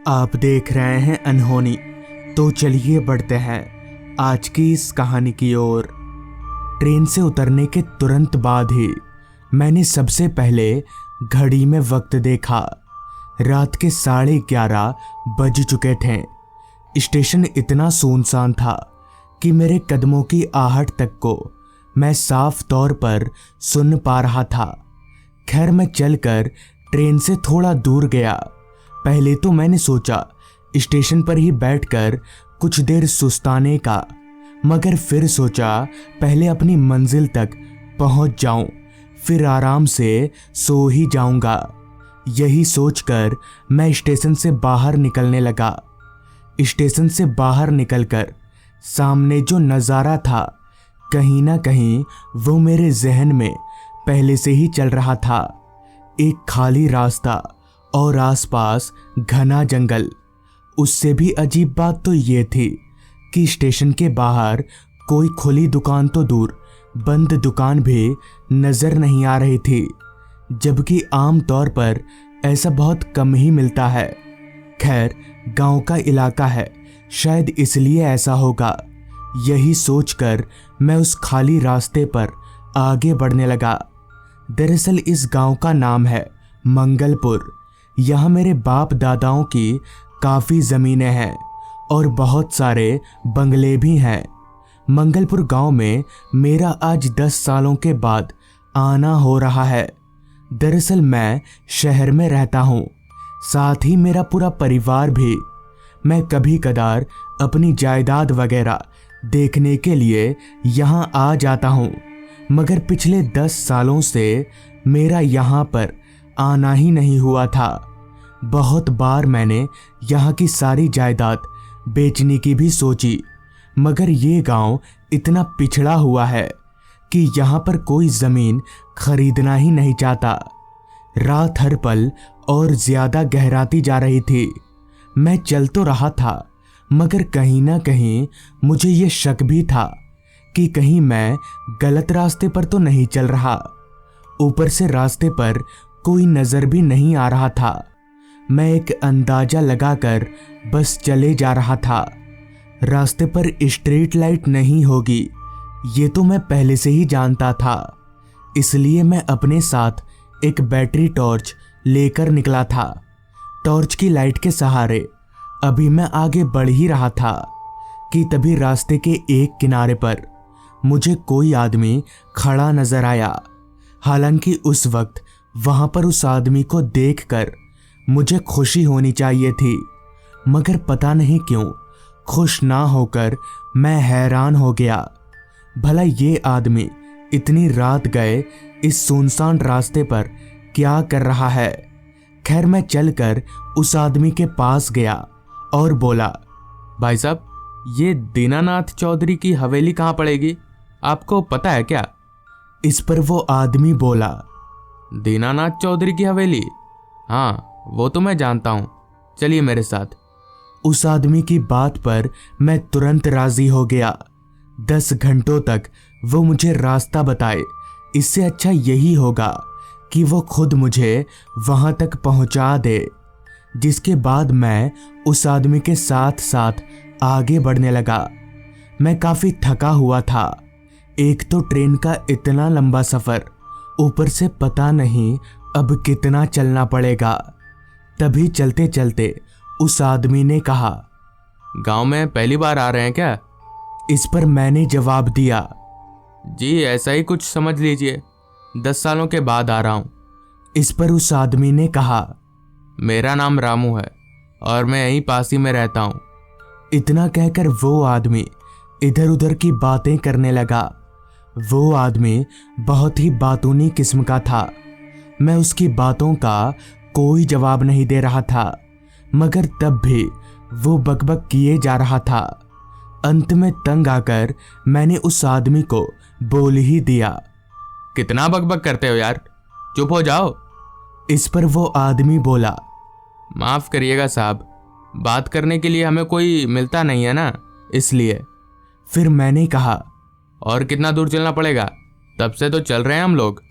आप देख रहे हैं अनहोनी। तो चलिए बढ़ते हैं आज की इस कहानी की ओर। ट्रेन से उतरने के तुरंत बाद ही मैंने सबसे पहले घड़ी में वक्त देखा। रात के 11:30 बज चुके थे। स्टेशन इतना सुनसान था कि मेरे कदमों की आहट तक को मैं साफ तौर पर सुन पा रहा था। खैर, मैं चलकर ट्रेन से थोड़ा दूर गया। पहले तो मैंने सोचा स्टेशन पर ही बैठकर कुछ देर सुस्ताने का, मगर फिर सोचा पहले अपनी मंजिल तक पहुंच जाऊं, फिर आराम से सो ही जाऊंगा। यही सोचकर मैं स्टेशन से बाहर निकलने लगा। स्टेशन से बाहर निकलकर सामने जो नज़ारा था, कहीं ना कहीं वो मेरे जहन में पहले से ही चल रहा था। एक खाली रास्ता और आसपास घना जंगल। उससे भी अजीब बात तो ये थी कि स्टेशन के बाहर कोई खुली दुकान तो दूर, बंद दुकान भी नजर नहीं आ रही थी, जबकि आम तौर पर ऐसा बहुत कम ही मिलता है। खैर, गांव का इलाका है, शायद इसलिए ऐसा होगा। यही सोचकर मैं उस खाली रास्ते पर आगे बढ़ने लगा। दरअसल इस गांव का नाम है मंगलपुर। यहाँ मेरे बाप दादाओं की काफ़ी ज़मीनें हैं और बहुत सारे बंगले भी हैं। मंगलपुर गांव में मेरा आज 10 सालों के बाद आना हो रहा है। दरअसल मैं शहर में रहता हूँ, साथ ही मेरा पूरा परिवार भी। मैं कभी कदार अपनी जायदाद वगैरह देखने के लिए यहाँ आ जाता हूँ, मगर पिछले 10 सालों से मेरा यहाँ पर आना ही नहीं हुआ था। बहुत बार मैंने यहाँ की सारी जायदाद बेचने की भी सोची, मगर ये गांव इतना पिछड़ा हुआ है कि यहाँ पर कोई ज़मीन खरीदना ही नहीं चाहता। रात हर पल और ज़्यादा गहराती जा रही थी। मैं चल तो रहा था, मगर कहीं ना कहीं मुझे ये शक भी था कि कहीं मैं गलत रास्ते पर तो नहीं चल रहा। ऊपर से रास्ते पर कोई नज़र भी नहीं आ रहा था। मैं एक अंदाज़ा लगाकर बस चले जा रहा था। रास्ते पर स्ट्रीट लाइट नहीं होगी, ये तो मैं पहले से ही जानता था। इसलिए मैं अपने साथ एक बैटरी टॉर्च लेकर निकला था। टॉर्च की लाइट के सहारे अभी मैं आगे बढ़ ही रहा था कि तभी रास्ते के एक किनारे पर मुझे कोई आदमी खड़ा नजर आया। हालांकि उस वक्त वहां पर उस आदमी को देखकर मुझे खुशी होनी चाहिए थी, मगर पता नहीं क्यों खुश ना होकर मैं हैरान हो गया। भला ये आदमी इतनी रात गए इस सुनसान रास्ते पर क्या कर रहा है। खैर, मैं चलकर उस आदमी के पास गया और बोला, भाई साहब, ये दीनानाथ चौधरी की हवेली कहाँ पड़ेगी, आपको पता है क्या? इस पर वो आदमी बोला, दीनानाथ चौधरी की हवेली? हाँ, वो तो मैं जानता हूँ, चलिए मेरे साथ। उस आदमी की बात पर मैं तुरंत राजी हो गया। 10 घंटों तक वो मुझे रास्ता बताए, इससे अच्छा यही होगा कि वो खुद मुझे वहां तक पहुंचा दे। जिसके बाद मैं उस आदमी के साथ साथ आगे बढ़ने लगा। मैं काफ़ी थका हुआ था। एक तो ट्रेन का इतना लंबा सफ़र, ऊपर से पता नहीं अब कितना चलना पड़ेगा। तभी चलते चलते उस आदमी ने कहा, गांव में पहली बार आ रहे हैं क्या? इस पर मैंने जवाब दिया, जी ऐसा ही कुछ समझ लीजिए, 10 सालों के बाद आ रहा हूँ। इस पर उस आदमी ने कहा, मेरा नाम रामू है और मैं यहीं पास ही में रहता हूँ। इतना कहकर वो आदमी इधर उधर की बातें करने लगा। वो आदमी बहुत ही बातूनी किस्म का था। मैं उसकी बातों का कोई जवाब नहीं दे रहा था, मगर तब भी वो बकबक किए जा रहा था। अंत में तंग आकर मैंने उस आदमी को बोल ही दिया, कितना बकबक करते हो यार, चुप हो जाओ। इस पर वो आदमी बोला, माफ़ करिएगा साहब, बात करने के लिए हमें कोई मिलता नहीं है ना, इसलिए। फिर मैंने कहा, और कितना दूर चलना पड़ेगा? तब से तो चल रहे हैं हम लोग।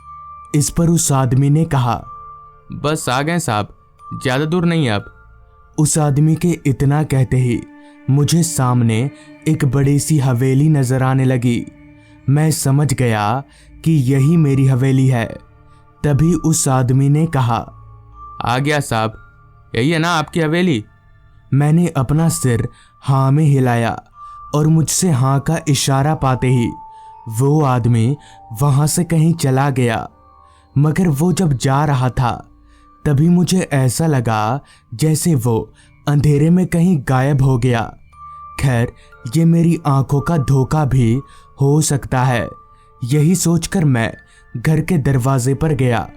इस पर उस आदमी ने कहा, बस आ गए साहब, ज़्यादा दूर नहीं है अब। उस आदमी के इतना कहते ही मुझे सामने एक बड़ी सी हवेली नजर आने लगी। मैं समझ गया कि यही मेरी हवेली है। तभी उस आदमी ने कहा, आ गया साहब, यही है ना आपकी हवेली? मैंने अपना सिर हाँ में हिलाया और मुझसे हाँ का इशारा पाते ही वो आदमी वहां से कहीं चला गया। मगर वो जब जा रहा था तभी मुझे ऐसा लगा जैसे वो अंधेरे में कहीं गायब हो गया। खैर, ये मेरी आंखों का धोखा भी हो सकता है। यही सोचकर मैं घर के दरवाजे पर गया।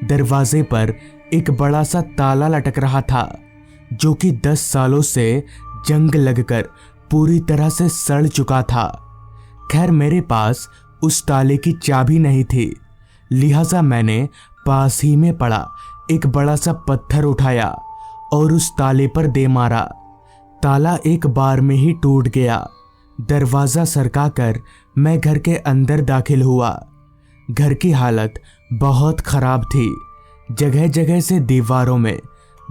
दरवाजे पर एक बड़ा सा ताला लटक रहा था जो कि 10 सालों से जंग लगकर पूरी तरह से सड़ चुका था। खैर, मेरे पास उस ताले की चाबी नहीं थी, लिहाजा मैंने पास ही में पड़ा एक बड़ा सा पत्थर उठाया और उस ताले पर दे मारा। ताला एक बार में ही टूट गया। दरवाजा सरकाकर मैं घर के अंदर दाखिल हुआ। घर की हालत बहुत खराब थी। जगह जगह से दीवारों में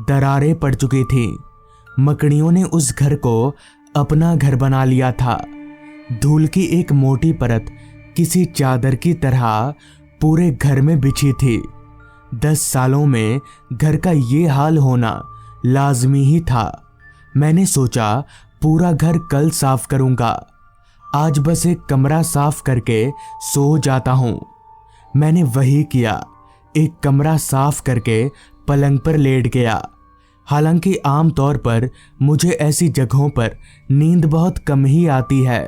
दरारें पड़ चुकी थीं। मकड़ियों ने उस घर को अपना घर बना लिया था। धूल की एक मोटी परत किसी चादर की तरह पूरे घर में बिछी थी। 10 सालों में घर का ये हाल होना लाजमी ही था। मैंने सोचा पूरा घर कल साफ करूंगा, आज बस एक कमरा साफ करके सो जाता हूं। मैंने वही किया, एक कमरा साफ करके पलंग पर लेट गया। हालांकि आमतौर पर मुझे ऐसी जगहों पर नींद बहुत कम ही आती है,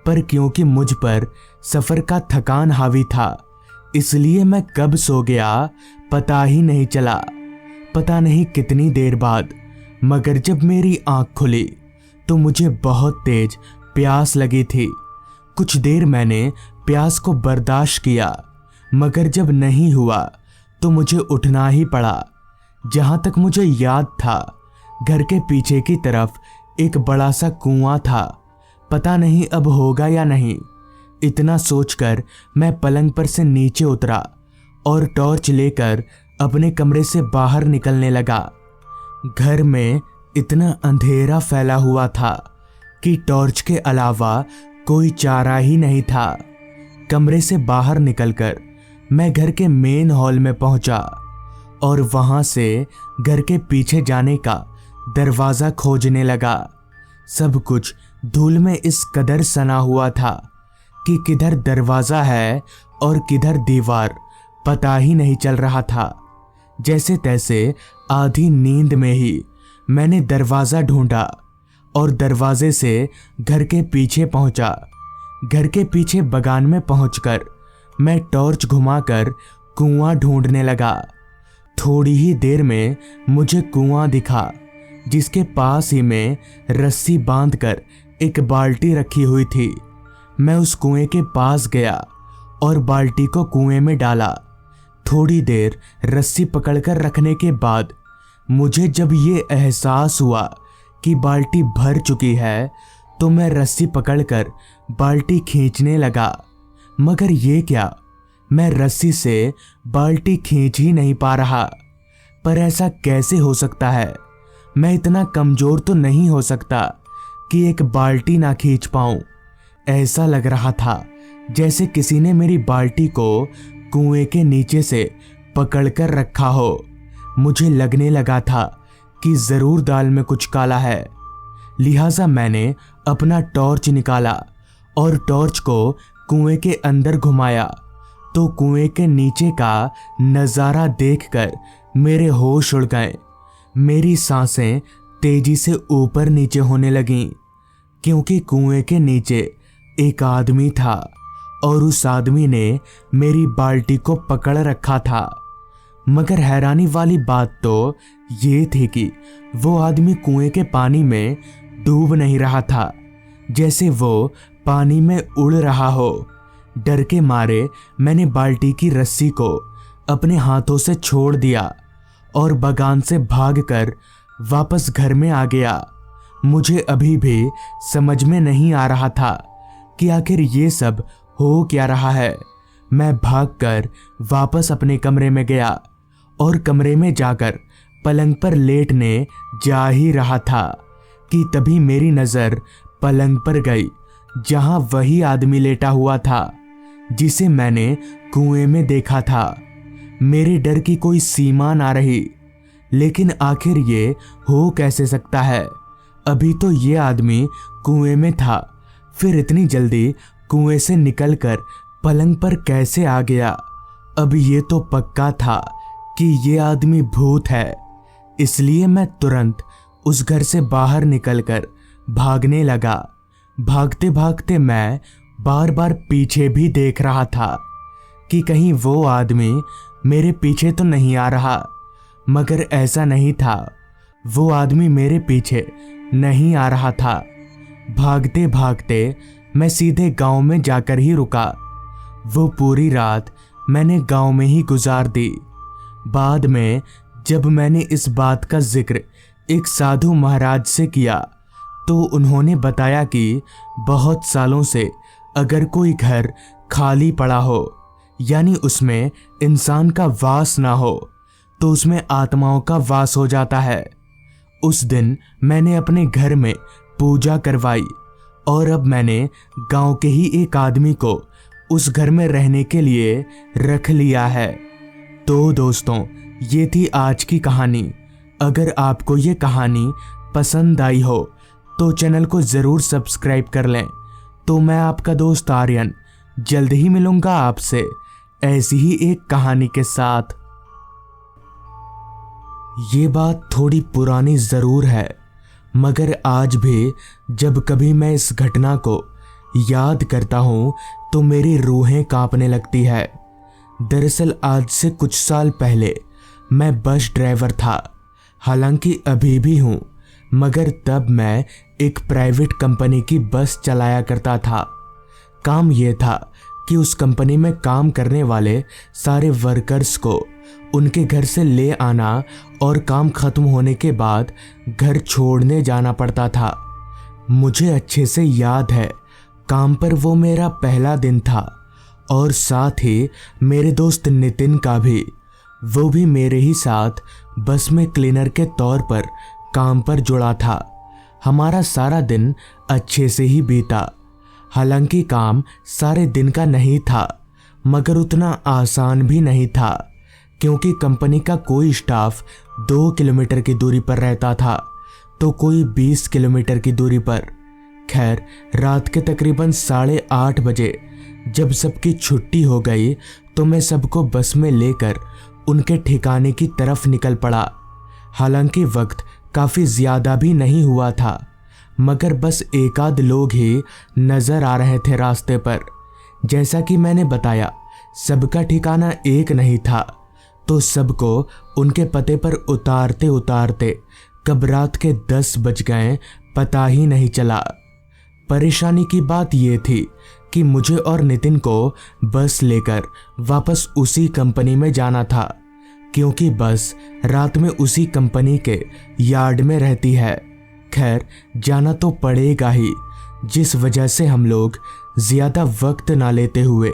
पर क्योंकि मुझ पर सफ़र का थकान हावी था इसलिए मैं कब सो गया पता ही नहीं चला। पता नहीं कितनी देर बाद, मगर जब मेरी आंख खुली तो मुझे बहुत तेज प्यास लगी थी। कुछ देर मैंने प्यास को बर्दाश्त किया, मगर जब नहीं हुआ तो मुझे उठना ही पड़ा। जहां तक मुझे याद था, घर के पीछे की तरफ एक बड़ा सा कुआं था। पता नहीं अब होगा या नहीं। इतना सोचकर मैं पलंग पर से नीचे उतरा और टॉर्च लेकर अपने कमरे से बाहर निकलने लगा। घर में इतना अंधेरा फैला हुआ था कि टॉर्च के अलावा कोई चारा ही नहीं था। कमरे से बाहर निकलकर मैं घर के मेन हॉल में पहुंचा और वहां से घर के पीछे जाने का दरवाज़ा खोजने लगा। सब कुछ धूल में इस कदर सना हुआ था कि किधर दरवाज़ा है और किधर दीवार पता ही नहीं चल रहा था। जैसे तैसे आधी नींद में ही मैंने दरवाज़ा ढूंढा और दरवाजे से घर के पीछे पहुंचा। घर के पीछे बगान में पहुंचकर मैं टॉर्च घुमाकर कुआं ढूंढने लगा। थोड़ी ही देर में मुझे कुआं दिखा, जिसके पास ही में रस्सी बांधकर एक बाल्टी रखी हुई थी। मैं उस कुएं के पास गया और बाल्टी को कुएं में डाला। थोड़ी देर रस्सी पकड़कर रखने के बाद मुझे जब ये एहसास हुआ कि बाल्टी भर चुकी है तो मैं रस्सी पकड़कर बाल्टी खींचने लगा। मगर ये क्या, मैं रस्सी से बाल्टी खींच ही नहीं पा रहा। पर ऐसा कैसे हो सकता है? मैं इतना कमज़ोर तो नहीं हो सकता कि एक बाल्टी ना खींच पाऊं। ऐसा लग रहा था जैसे किसी ने मेरी बाल्टी को कुएं के नीचे से पकड़कर रखा हो। मुझे लगने लगा था कि ज़रूर दाल में कुछ काला है। लिहाजा मैंने अपना टॉर्च निकाला और टॉर्च को कुएं के अंदर घुमाया तो कुएं के नीचे का नज़ारा देखकर मेरे होश उड़ गए। मेरी सांसें तेजी से ऊपर नीचे होने लगीं, क्योंकि कुएं के नीचे एक आदमी था और उस आदमी ने मेरी बाल्टी को पकड़ रखा था। मगर हैरानी वाली बात तो ये थी कि वो आदमी कुएं के पानी में डूब नहीं रहा था, जैसे वो पानी में उड़ रहा हो। डर के मारे मैंने बाल्टी की रस्सी को अपने हाथों से छोड़ दिया और बगान से भागकर वापस घर में आ गया। मुझे अभी भी समझ में नहीं आ रहा था कि आखिर ये सब हो क्या रहा है। मैं भागकर वापस अपने कमरे में गया और कमरे में जाकर पलंग पर लेटने जा ही रहा था कि तभी मेरी नज़र पलंग पर गई, जहां वही आदमी लेटा हुआ था जिसे मैंने कुएं में देखा था। मेरे डर की कोई सीमा ना रही, लेकिन आखिर ये हो कैसे सकता है? अभी तो ये आदमी कुएं में था, फिर इतनी जल्दी कुएं से निकलकर पलंग पर कैसे आ गया? अब ये तो पक्का था कि ये आदमी भूत है, इसलिए मैं तुरंत उस घर से बाहर निकलकर भागने लगा। भागते भागते मैं बार बार पीछे भी देख रहा था कि कहीं वो आदमी मेरे पीछे तो नहीं आ रहा, मगर ऐसा नहीं था, वो आदमी मेरे पीछे नहीं आ रहा था। भागते भागते मैं सीधे गांव में जाकर ही रुका। वो पूरी रात मैंने गांव में ही गुजार दी। बाद में जब मैंने इस बात का जिक्र एक साधु महाराज से किया तो उन्होंने बताया कि बहुत सालों से अगर कोई घर खाली पड़ा हो, यानी उसमें इंसान का वास ना हो, तो उसमें आत्माओं का वास हो जाता है। उस दिन मैंने अपने घर में पूजा करवाई और अब मैंने गांव के ही एक आदमी को उस घर में रहने के लिए रख लिया है। तो दोस्तों, ये थी आज की कहानी। अगर आपको ये कहानी पसंद आई हो तो चैनल को ज़रूर सब्सक्राइब कर लें। तो मैं आपका दोस्त आर्यन जल्द ही मिलूंगा आपसे ऐसी ही एक कहानी के साथ। ये बात थोड़ी पुरानी ज़रूर है, मगर आज भी जब कभी मैं इस घटना को याद करता हूँ तो मेरी रूहें कांपने लगती है। दरअसल आज से कुछ साल पहले मैं बस ड्राइवर था, हालांकि अभी भी हूँ, मगर तब मैं एक प्राइवेट कंपनी की बस चलाया करता था। काम ये था कि उस कंपनी में काम करने वाले सारे वर्कर्स को उनके घर से ले आना और काम खत्म होने के बाद घर छोड़ने जाना पड़ता था। मुझे अच्छे से याद है, काम पर वो मेरा पहला दिन था और साथ ही मेरे दोस्त नितिन का भी। वो भी मेरे ही साथ बस में क्लीनर के तौर पर काम पर जुड़ा था। हमारा सारा दिन अच्छे से ही बीता। हालांकि काम सारे दिन का नहीं था, मगर उतना आसान भी नहीं था, क्योंकि कंपनी का कोई स्टाफ 2 किलोमीटर की दूरी पर रहता था तो कोई 20 किलोमीटर की दूरी पर। खैर, रात के तकरीबन 8:30 बजे जब सबकी छुट्टी हो गई तो मैं सबको बस में लेकर उनके ठिकाने की तरफ निकल पड़ा। हालांकि वक्त काफ़ी ज़्यादा भी नहीं हुआ था, मगर बस एक आध लोग ही नज़र आ रहे थे रास्ते पर। जैसा कि मैंने बताया, सबका ठिकाना एक नहीं था, तो सबको उनके पते पर उतारते उतारते कब रात के 10 बज गए पता ही नहीं चला। परेशानी की बात यह थी कि मुझे और नितिन को बस लेकर वापस उसी कंपनी में जाना था, क्योंकि बस रात में उसी कंपनी के यार्ड में रहती है। खैर, जाना तो पड़ेगा ही, जिस वजह से हम लोग ज़्यादा वक्त ना लेते हुए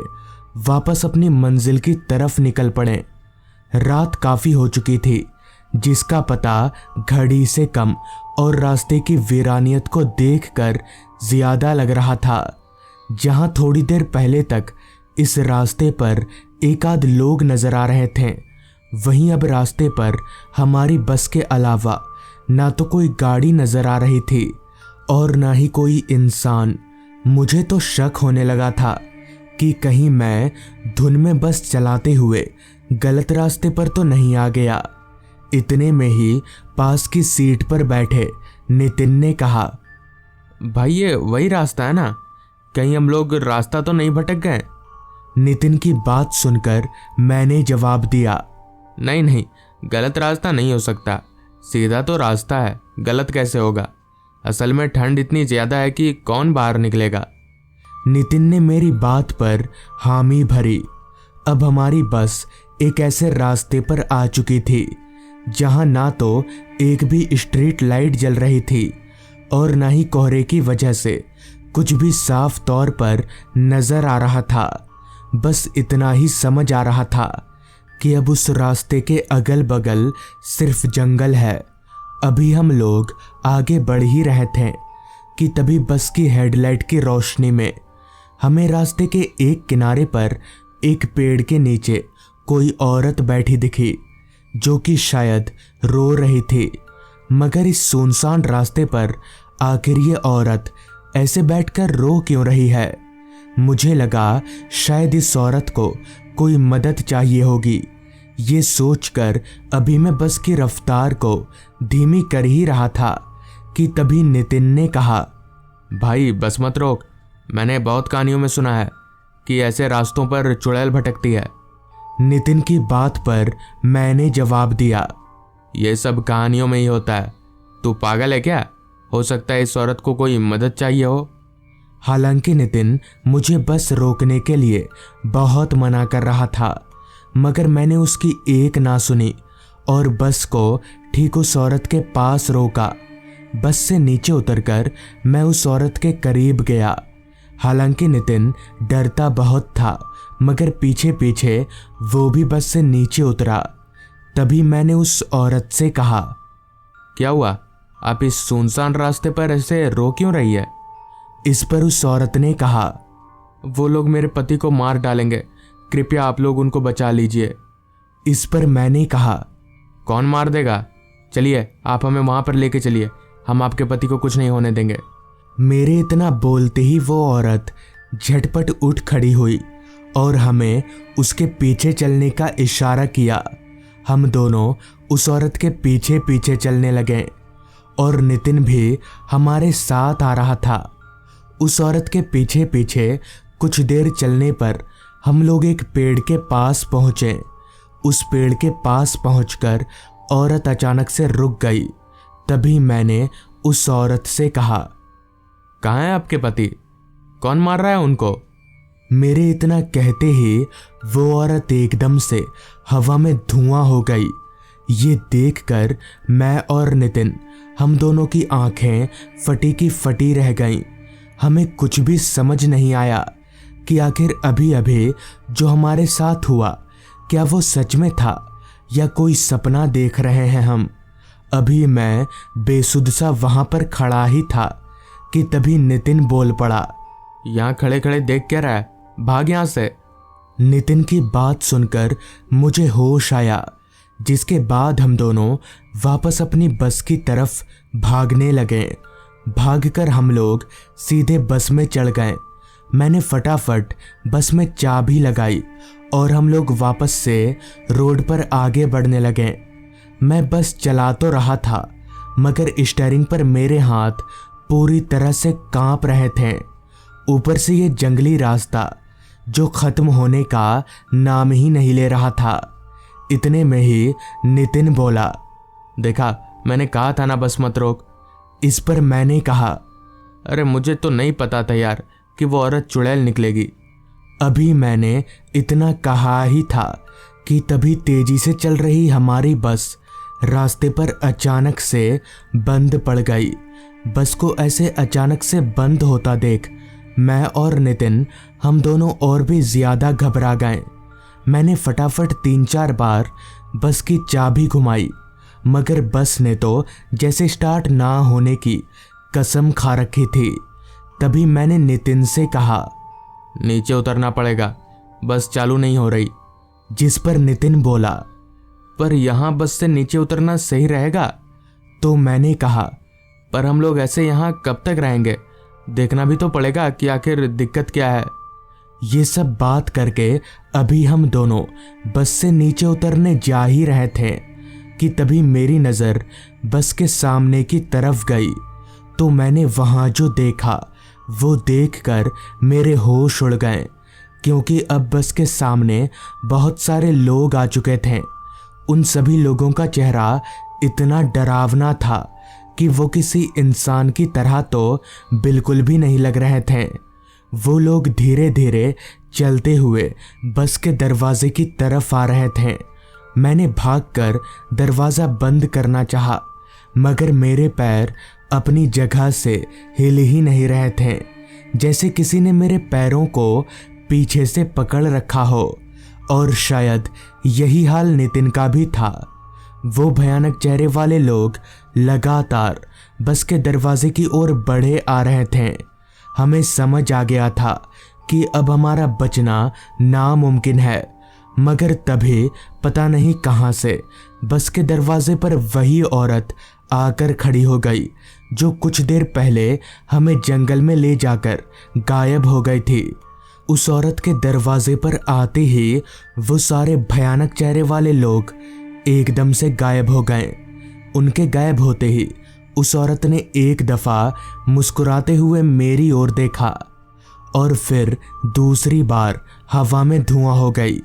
वापस अपनी मंजिल की तरफ निकल पड़े। रात काफ़ी हो चुकी थी, जिसका पता घड़ी से कम और रास्ते की वीरानियत को देखकर ज़्यादा लग रहा था। जहां थोड़ी देर पहले तक इस रास्ते पर एक आध लोग नज़र आ रहे थे, वहीं अब रास्ते पर हमारी बस के अलावा ना तो कोई गाड़ी नज़र आ रही थी और ना ही कोई इंसान। मुझे तो शक होने लगा था कि कहीं मैं धुन में बस चलाते हुए गलत रास्ते पर तो नहीं आ गया। इतने में ही पास की सीट पर बैठे नितिन ने कहा, भाई ये वही रास्ता है ना? कहीं हम लोग रास्ता तो नहीं भटक गए? नितिन की बात सुनकर मैंने जवाब दिया, नहीं नहीं, गलत रास्ता नहीं हो सकता, सीधा तो रास्ता है, गलत कैसे होगा? असल में ठंड इतनी ज़्यादा है कि कौन बाहर निकलेगा। नितिन ने मेरी बात पर हामी भरी। अब हमारी बस एक ऐसे रास्ते पर आ चुकी थी जहां ना तो एक भी स्ट्रीट लाइट जल रही थी और ना ही कोहरे की वजह से कुछ भी साफ तौर पर नजर आ रहा था। बस इतना ही समझ आ रहा था कि अब उस रास्ते के अगल बगल सिर्फ जंगल है। अभी हम लोग आगे बढ़ ही रहे थे कि तभी बस की हेडलाइट की रोशनी में हमें रास्ते के एक किनारे पर एक पेड़ के नीचे कोई औरत बैठी दिखी, जो कि शायद रो रही थी। मगर इस सुनसान रास्ते पर आखिर ये औरत ऐसे बैठकर रो क्यों रही है? मुझे लगा शायद इस औरत को कोई मदद चाहिए होगी। ये सोचकर अभी मैं बस की रफ्तार को धीमी कर ही रहा था कि तभी नितिन ने कहा, भाई बस मत रोक। मैंने बहुत कहानियों में सुना है कि ऐसे रास्तों पर चुड़ैल भटकती है। नितिन की बात पर मैंने जवाब दिया, ये सब कहानियों में ही होता है। तू पागल है क्या? हो सकता है इस औरत को कोई मदद चाहिए हो। हालांकि नितिन मुझे बस रोकने के लिए बहुत मना कर रहा था, मगर मैंने उसकी एक ना सुनी और बस को ठीक उस औरत के पास रोका। बस से नीचे उतरकर मैं उस औरत के करीब गया। हालांकि नितिन डरता बहुत था, मगर पीछे पीछे वो भी बस से नीचे उतरा। तभी मैंने उस औरत से कहा, क्या हुआ? आप इस सुनसान रास्ते पर ऐसे रो क्यों रही है? इस पर उस औरत ने कहा, वो लोग मेरे पति को मार डालेंगे, कृपया आप लोग उनको बचा लीजिए। इस पर मैंने कहा, कौन मार देगा? चलिए आप हमें वहां पर लेके चलिए, हम आपके पति को कुछ नहीं होने देंगे। मेरे इतना बोलते ही वो औरत झटपट उठ खड़ी हुई और हमें उसके पीछे चलने का इशारा किया। हम दोनों उस औरत के पीछे पीछे चलने लगे और नितिन भी हमारे साथ आ रहा था। उस औरत के पीछे पीछे कुछ देर चलने पर हम लोग एक पेड़ के पास पहुंचे। उस पेड़ के पास पहुंचकर औरत अचानक से रुक गई। तभी मैंने उस औरत से कहा, कहाँ है आपके पति? कौन मार रहा है उनको? मेरे इतना कहते ही वो औरत एकदम से हवा में धुआं हो गई। ये देखकर मैं और नितिन, हम दोनों की आंखें फटी की फटी रह गईं। हमें कुछ भी समझ नहीं आया कि आखिर अभी अभी जो हमारे साथ हुआ, क्या वो सच में था या कोई सपना देख रहे हैं हम। अभी मैं बेसुध सा वहां पर खड़ा ही था कि तभी नितिन बोल पड़ा, यहाँ खड़े खड़े देख क्या रहा है? भाग यहाँ से। नितिन की बात सुनकर मुझे होश आया, जिसके बाद हम दोनों वापस अपनी बस की तरफ भागने लगे। भागकर हम लोग सीधे बस में चढ़ गए। मैंने फटाफट बस में चाबी लगाई और हम लोग वापस से रोड पर आगे बढ़ने लगे। मैं बस चला तो रहा था, मगर स्टीयरिंग पर मेरे हाथ पूरी तरह से कांप रहे थे। ऊपर से ये जंगली रास्ता जो खत्म होने का नाम ही नहीं ले रहा था। इतने में ही नितिन बोला, देखा, मैंने कहा था ना बस मत रोक। इस पर मैंने कहा, अरे मुझे तो नहीं पता था यार कि वो औरत चुड़ैल निकलेगी। अभी मैंने इतना कहा ही था कि तभी तेजी से चल रही हमारी बस रास्ते पर अचानक से बंद पड़ गई। बस को ऐसे अचानक से बंद होता देख मैं और नितिन, हम दोनों और भी ज्यादा घबरा गए। मैंने फटाफट 3-4 बार बस की चाबी घुमाई, मगर बस ने तो जैसे स्टार्ट ना होने की कसम खा रखी थी। तभी मैंने नितिन से कहा, नीचे उतरना पड़ेगा, बस चालू नहीं हो रही। जिस पर नितिन बोला, पर यहाँ बस से नीचे उतरना सही रहेगा? तो मैंने कहा, पर हम लोग ऐसे यहाँ कब तक रहेंगे? देखना भी तो पड़ेगा कि आखिर दिक्कत क्या है। ये सब बात करके अभी हम दोनों बस से नीचे उतरने जा ही रहे थे कि तभी मेरी नज़र बस के सामने की तरफ गई। तो मैंने वहाँ जो देखा वो देखकर मेरे होश उड़ गए, क्योंकि अब बस के सामने बहुत सारे लोग आ चुके थे। उन सभी लोगों का चेहरा इतना डरावना था कि वो किसी इंसान की तरह तो बिल्कुल भी नहीं लग रहे थे। वो लोग धीरे धीरे चलते हुए बस के दरवाजे की तरफ आ रहे थे। मैंने भागकर दरवाज़ा बंद करना चाहा, मगर मेरे पैर अपनी जगह से हिल ही नहीं रहे थे, जैसे किसी ने मेरे पैरों को पीछे से पकड़ रखा हो और शायद यही हाल नितिन का भी था। वो भयानक चेहरे वाले लोग लगातार बस के दरवाजे की ओर बढ़े आ रहे थे। हमें समझ आ गया था कि अब हमारा बचना नामुमकिन है, मगर तभी पता नहीं कहां से बस के दरवाजे पर वही औरत आकर खड़ी हो गई जो कुछ देर पहले हमें जंगल में ले जाकर गायब हो गई थी। उस औरत के दरवाजे पर आते ही वो सारे भयानक चेहरे वाले लोग एकदम से गायब हो गए। उनके गायब होते ही उस औरत ने एक दफा मुस्कुराते हुए मेरी ओर देखा और फिर दूसरी बार हवा में धुआं हो गई,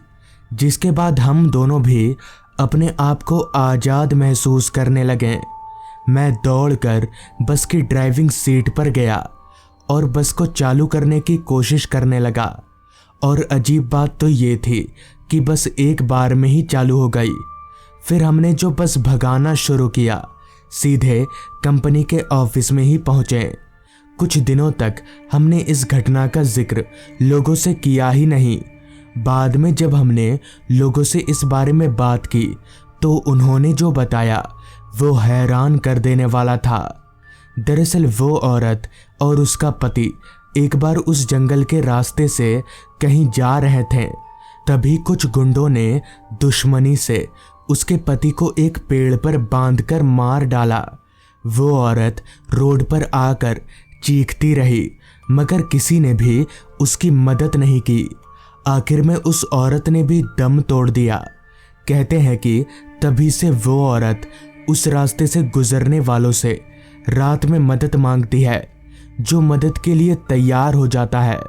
जिसके बाद हम दोनों भी अपने आप को आज़ाद महसूस करने लगे। मैं दौड़कर बस की ड्राइविंग सीट पर गया और बस को चालू करने की कोशिश करने लगा। और अजीब बात तो ये थी कि बस एक बार में ही चालू हो गई। फिर हमने जो बस भगाना शुरू किया, सीधे कंपनी के ऑफिस में ही पहुंचे। कुछ दिनों तक हमने इस घटना का जिक्र लोगों से किया ही नहीं। बाद में जब हमने लोगों से इस बारे में बात की तो उन्होंने जो बताया वो हैरान कर देने वाला था। दरअसल वो औरत और उसका पति एक बार उस जंगल के रास्ते से कहीं जा रहे थे। तभी कुछ गुंडों ने दुश्मनी से उसके पति को एक पेड़ पर बांधकर मार डाला। वो औरत रोड पर आकर चीखती रही, मगर किसी ने भी उसकी मदद नहीं की। आखिर में उस औरत ने भी दम तोड़ दिया। कहते हैं कि तभी से वो औरत उस रास्ते से गुजरने वालों से रात में मदद मांगती है। जो मदद के लिए तैयार हो जाता है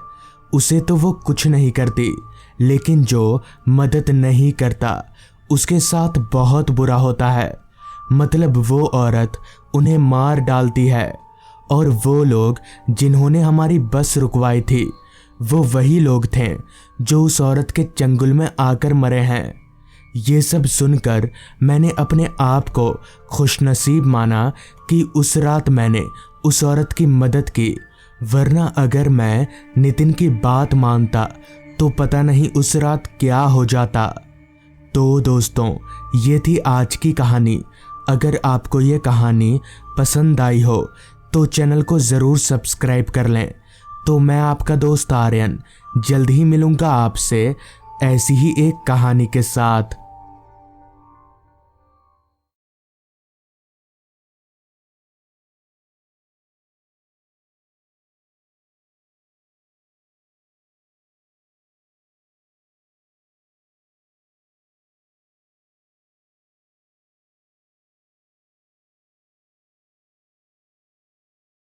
उसे तो वो कुछ नहीं करती, लेकिन जो मदद नहीं करता उसके साथ बहुत बुरा होता है। मतलब वो औरत उन्हें मार डालती है। और वो लोग जिन्होंने हमारी बस रुकवाई थी वो वही लोग थे जो उस औरत के चंगुल में आकर मरे हैं। ये सब सुनकर मैंने अपने आप को खुशनसीब माना कि उस रात मैंने उस औरत की मदद की, वरना अगर मैं नितिन की बात मानता तो पता नहीं उस रात क्या हो जाता। तो दोस्तों, ये थी आज की कहानी। अगर आपको ये कहानी पसंद आई हो तो चैनल को ज़रूर सब्सक्राइब कर लें। तो मैं आपका दोस्त आर्यन जल्द ही मिलूँगा आपसे ऐसी ही एक कहानी के साथ।